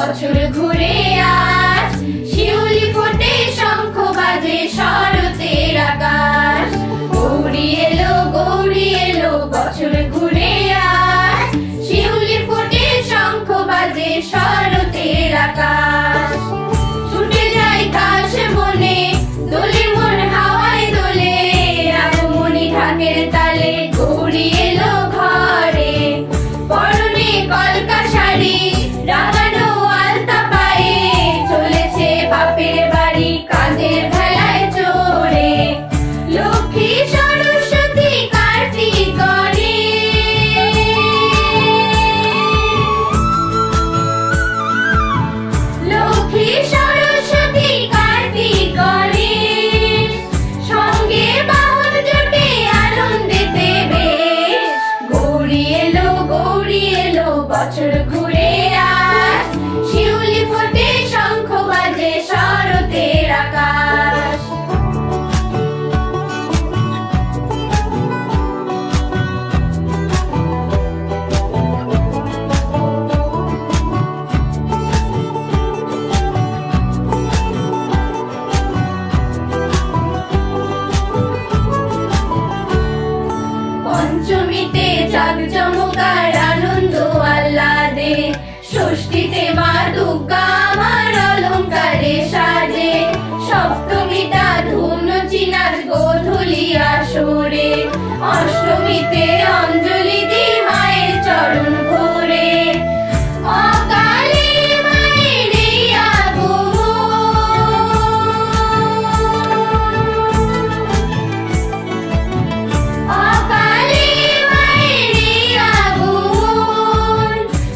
বছর ঘুরে আস, শিউলি ফোটে শঙ্খ বাজে শরতের আকাশ। গৌরী এলো বছর ঘুরে আস, শিউলি ফোটে শঙ্খ বাজে শরতের আকাশ। ছুটে যায় কাশ মনে, দোলে মন হাওয়ায় দোলে, আগমনী ঢাকের তালে গৌরী এলো ঘরে। পরনে কলকা শাড়ি, রাঙানো আলতা পায়ে, চলেছে বাপের বাড়ি কাঁধের ভেলায় চড়ে। লক্ষ্মী সরস্বতী কার্তিক গণেশ, লক্ষ্মী সরস্বতী কার্তিক গণেশ, সঙ্গে বাহন জোটে আনন্দেতে বেশ। গৌরী এলো বছর ঘুরে আস, শিউলি ফোটে শঙ্খ বাজে শরতের আকাশ। পঞ্চমীতে জাঁকজমকার আনন্দ আহ্লাদে, ষষ্ঠীতে মা দুর্গা আমার অলংকারে সাজে, সপ্তমীটা ধুনুচি নাচ গোধূলি আসরে, অষ্টমীতে অঞ্জলি দি মায়ের চরণ ভরে। অকালে মায়ের এই আগমন, অকালে মায়ের এই আগমন,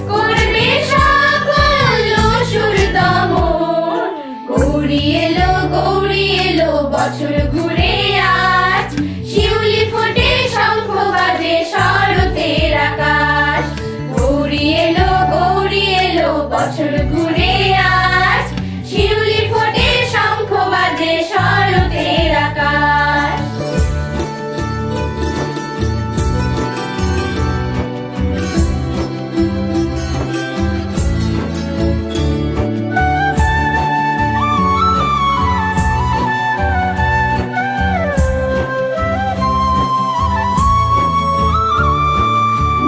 করবে সকল অসুর দমন। গৌরী এলো বছর ঘুরে আস, শিউলি ফোটে শঙ্খ বাজে শরতের আকাশ। গৌরী এলো বছর ঘুরে আস, শিউলি ফোটে শঙ্খ বাজে শরতের আকাশ।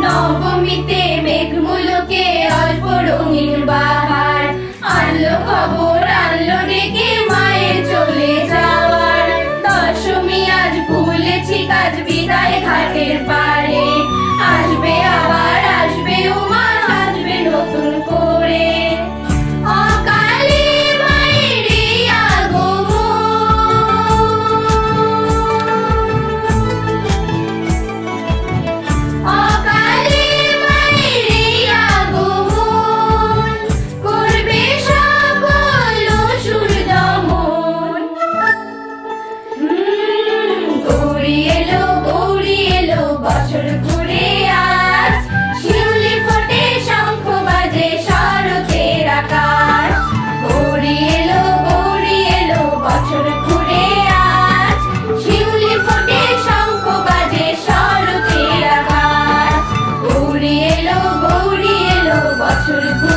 নবমীতে মেঘমুলোকে অল্প রঙিন বাহার, আনলো খবর আনলো ডেকে মায়ের চলে যাওয়ার। দশমী আজ ভুলেছি কাজ বিদায় ঘাটের পারে, আসবে আবার আসবে উমা আসবে নতুন করে। অকালে মায়ের এই আগমন, অকালে মায়ের এই আগমন, করবে সকল অসুর দমন। গৌরী এলো বছর ঘুরে আস, শিউলি ফোটে শঙ্খ বাজে শরতের আকাশ। গৌরী এলো বছর ঘুরে আস, শিউলি ফোটে শঙ্খ বাজে শরতের আকাশ। গৌরী এলো বছর ঘুরে